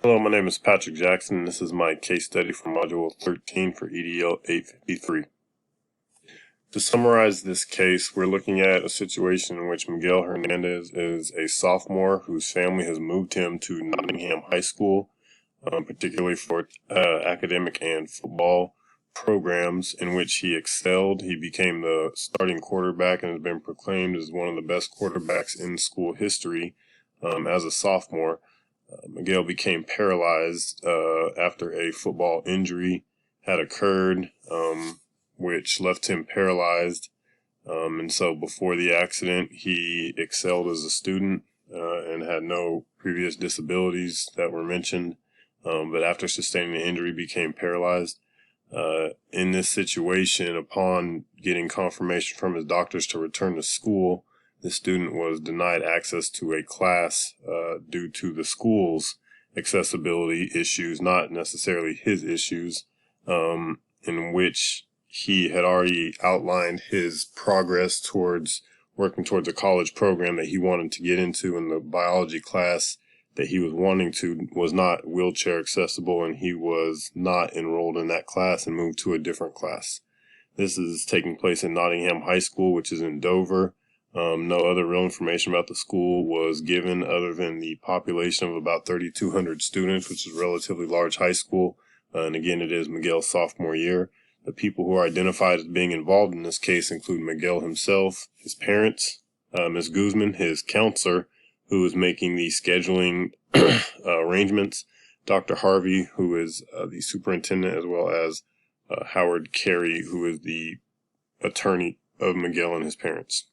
Hello, my name is Patrick Jackson, and this is my case study for Module 13 for EDL 853. To summarize this case, we're looking at a situation in which Miguel Hernandez is a sophomore whose family has moved him to Nottingham High School, particularly for academic and football programs in which he excelled. He became the starting quarterback and has been proclaimed as one of the best quarterbacks in school history as a sophomore. Miguel became paralyzed after a football injury had occurred, which left him paralyzed. And so before the accident, he excelled as a student and had no previous disabilities that were mentioned. But after sustaining the injury, became paralyzed. In this situation, upon getting confirmation from his doctors to return to school, the student was denied access to a class due to the school's accessibility issues, not necessarily his issues, in which he had already outlined his progress towards working towards a college program that he wanted to get into, and the biology class that he was wanting to was not wheelchair accessible, and he was not enrolled in that class and moved to a different class. This is taking place in Nottingham High School, which is in Dover. No other real information about the school was given other than the population of about 3,200 students, which is a relatively large high school. And again, it is Miguel's sophomore year. The people who are identified as being involved in this case include Miguel himself, his parents, Ms. Guzman, his counselor, who is making the scheduling arrangements, Dr. Harvey, who is the superintendent, as well as Howard Carey, who is the attorney of Miguel and his parents.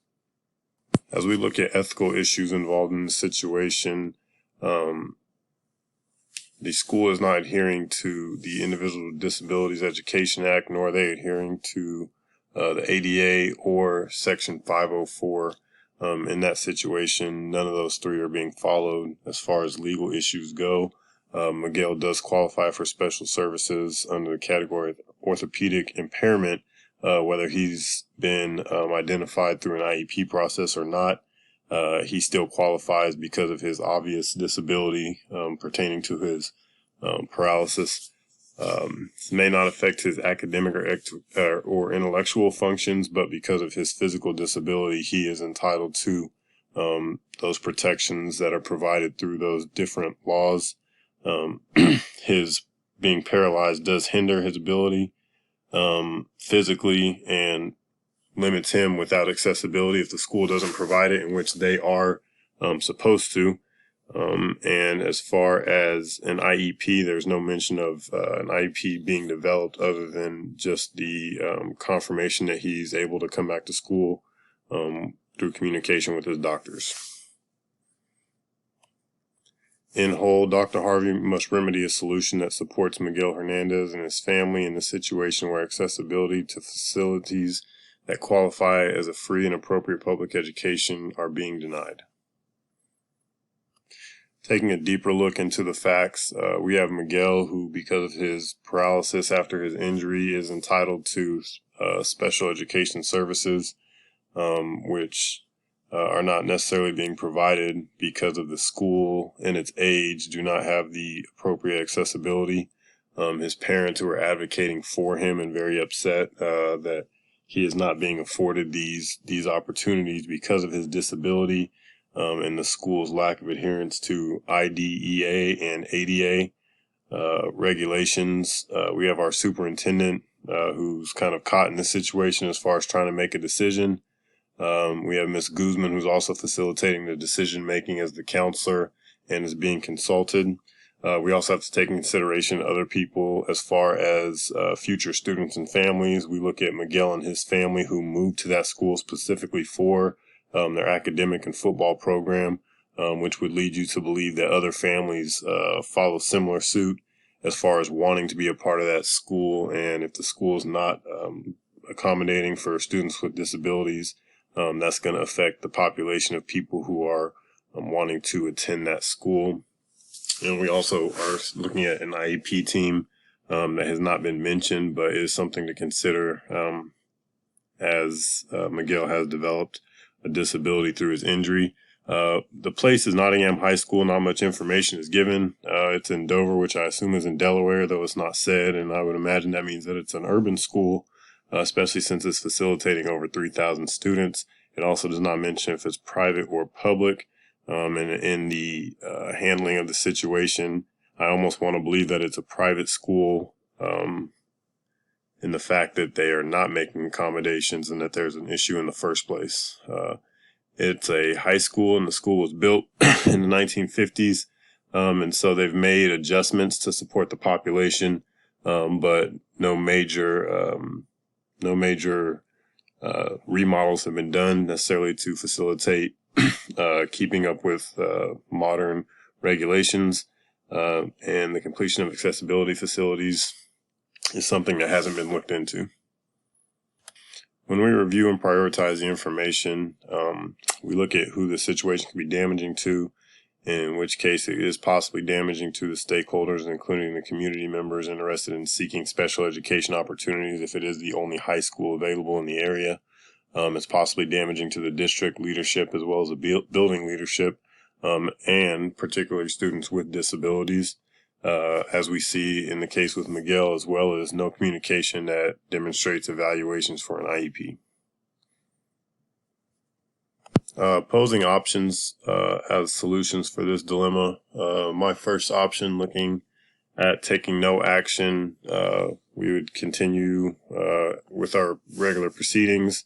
As we look at ethical issues involved in the situation, the school is not adhering to the Individual with Disabilities Education Act, nor are they adhering to the ADA or Section 504. In that situation, none of those three are being followed as far as legal issues go. Miguel does qualify for special services under the category of orthopedic impairment, whether he's been identified through an IEP process or not. He still qualifies because of his obvious disability pertaining to his paralysis. This may not affect his academic or intellectual functions, but because of his physical disability, he is entitled to those protections that are provided through those different laws. His being paralyzed does hinder his ability physically and limits him without accessibility if the school doesn't provide it, in which they are supposed to. And as far as an IEP, there's no mention of an IEP being developed other than just the confirmation that he's able to come back to school through communication with his doctors. In whole, Dr. Harvey must remedy a solution that supports Miguel Hernandez and his family in the situation where accessibility to facilities that qualify as a free and appropriate public education are being denied. Taking a deeper look into the facts, we have Miguel, who, because of his paralysis after his injury, is entitled to special education services, which are not necessarily being provided because of the school and its age do not have the appropriate accessibility. His parents, who are advocating for him and very upset that he is not being afforded these opportunities because of his disability, and the school's lack of adherence to IDEA and ADA regulations. We have our superintendent who's kind of caught in this situation as far as trying to make a decision. We have Ms. Guzman, who's also facilitating the decision making as the counselor and is being consulted. We also have to take into consideration other people as far as future students and families. We look at Miguel and his family, who moved to that school specifically for their academic and football program, which would lead you to believe that other families follow similar suit as far as wanting to be a part of that school. And if the school is not accommodating for students with disabilities, that's going to affect the population of people who are wanting to attend that school. And we also are looking at an IEP team that has not been mentioned, but is something to consider as Miguel has developed a disability through his injury. The place is Nottingham High School. Not much information is given. It's in Dover, which I assume is in Delaware, though it's not said. And I would imagine that means that it's an urban school, especially since it's facilitating over 3,000 students. It also does not mention if it's private or public. And in the handling of the situation, I almost want to believe that it's a private school, in the fact that they are not making accommodations and that there's an issue in the first place. It's a high school, and the school was built in the 1950s, and so they've made adjustments to support the population, but no major remodels have been done necessarily to facilitate keeping up with modern regulations, and the completion of accessibility facilities is something that hasn't been looked into. When we review and prioritize the information, we look at who the situation could be damaging to, in which case it is possibly damaging to the stakeholders, including the community members interested in seeking special education opportunities if it is the only high school available in the area. It's possibly damaging to the district leadership as well as the building leadership, and particularly students with disabilities, as we see in the case with Miguel, as well as no communication that demonstrates evaluations for an IEP. Posing options as solutions for this dilemma. My first option, looking at taking no action, we would continue with our regular proceedings.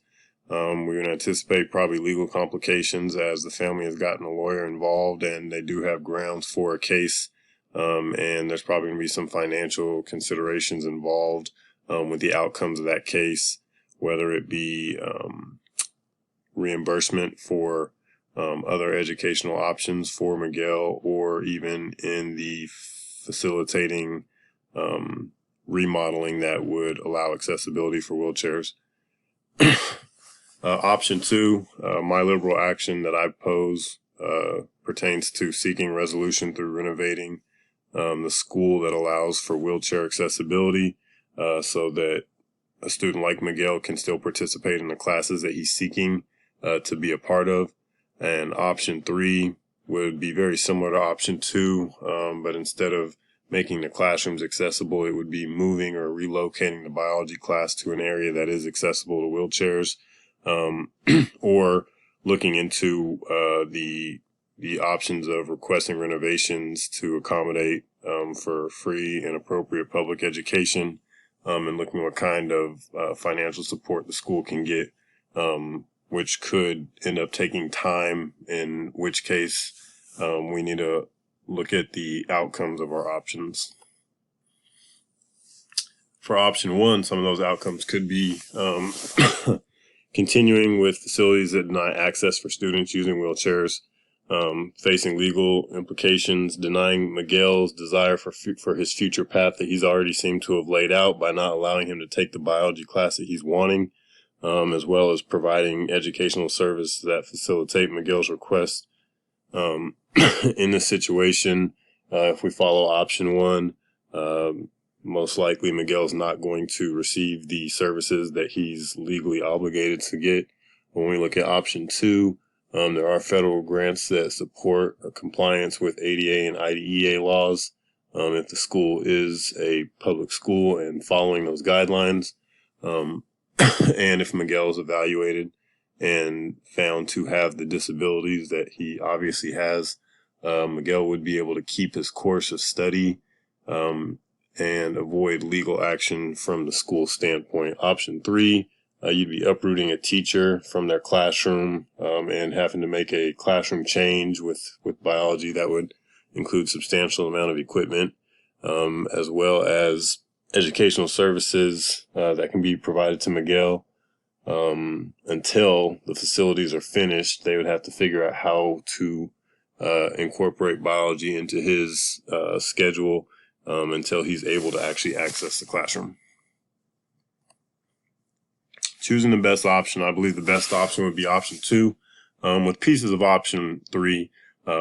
We would anticipate probably legal complications as the family has gotten a lawyer involved and they do have grounds for a case. And there's probably going to be some financial considerations involved with the outcomes of that case, whether it be reimbursement for other educational options for Miguel, or even in the facilitating remodeling that would allow accessibility for wheelchairs. Option 2, my liberal action that I pose pertains to seeking resolution through renovating the school that allows for wheelchair accessibility, so that a student like Miguel can still participate in the classes that he's seeking to be a part of. And option 3 would be very similar to option 2, but instead of making the classrooms accessible, it would be moving or relocating the biology class to an area that is accessible to wheelchairs, or looking into the options of requesting renovations to accommodate for free and appropriate public education, and looking what kind of financial support the school can get, which could end up taking time, in which case we need to look at the outcomes of our options. For option 1, some of those outcomes could be continuing with facilities that deny access for students using wheelchairs, facing legal implications, denying Miguel's desire for his future path that he's already seemed to have laid out by not allowing him to take the biology class that he's wanting, as well as providing educational services that facilitate Miguel's request. In this situation, if we follow option 1, most likely Miguel's not going to receive the services that he's legally obligated to get. When we look at option 2, there are federal grants that support compliance with ADA and IDEA laws if the school is a public school and following those guidelines. And if Miguel is evaluated and found to have the disabilities that he obviously has, Miguel would be able to keep his course of study and avoid legal action from the school standpoint. Option 3, you'd be uprooting a teacher from their classroom and having to make a classroom change with biology that would include substantial amount of equipment, as well as educational services that can be provided to Miguel. Until the facilities are finished, they would have to figure out how to incorporate biology into his schedule until he's able to actually access the classroom. Choosing the best option, I believe the best option would be option 2, with pieces of option 3,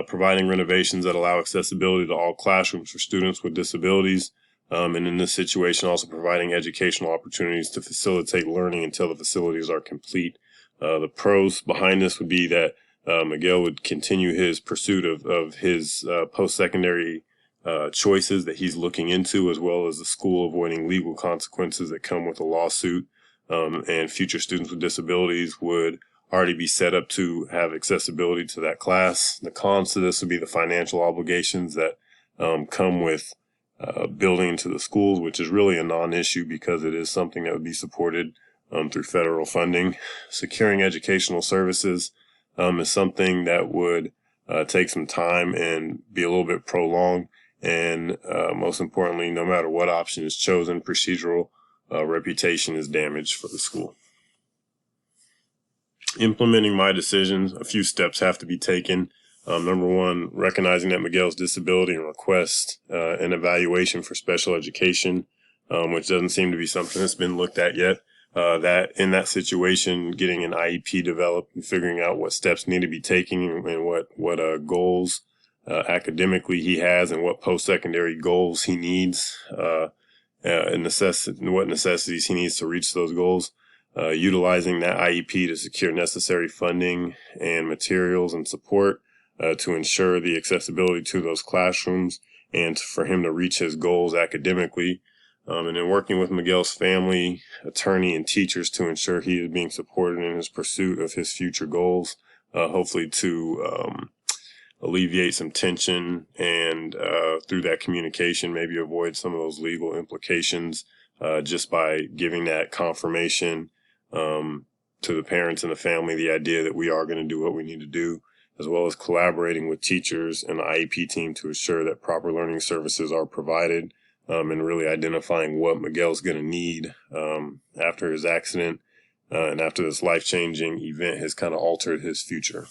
providing renovations that allow accessibility to all classrooms for students with disabilities, and in this situation also providing educational opportunities to facilitate learning until the facilities are complete. The pros behind this would be that Miguel would continue his pursuit of his post-secondary choices that he's looking into, as well as the school avoiding legal consequences that come with a lawsuit. And future students with disabilities would already be set up to have accessibility to that class. The cons to this would be the financial obligations that come with building into the schools, which is really a non-issue because it is something that would be supported through federal funding. Securing educational services is something that would take some time and be a little bit prolonged. And most importantly, no matter what option is chosen, procedural reputation is damaged for the school. Implementing my decisions, a few steps have to be taken. Number one, recognizing that Miguel's disability and request an evaluation for special education, which doesn't seem to be something that's been looked at yet. That in that situation, getting an IEP developed and figuring out what steps need to be taken and what goals academically he has and what post-secondary goals he needs, and what necessities he needs to reach those goals. Utilizing that IEP to secure necessary funding and materials and support to ensure the accessibility to those classrooms and for him to reach his goals academically. And then working with Miguel's family, attorney, and teachers to ensure he is being supported in his pursuit of his future goals, hopefully to alleviate some tension and through that communication, maybe avoid some of those legal implications just by giving that confirmation to the parents and the family, the idea that we are going to do what we need to do, as well as collaborating with teachers and the IEP team to ensure that proper learning services are provided, and really identifying what Miguel's going to need after his accident and after this life-changing event has kind of altered his future.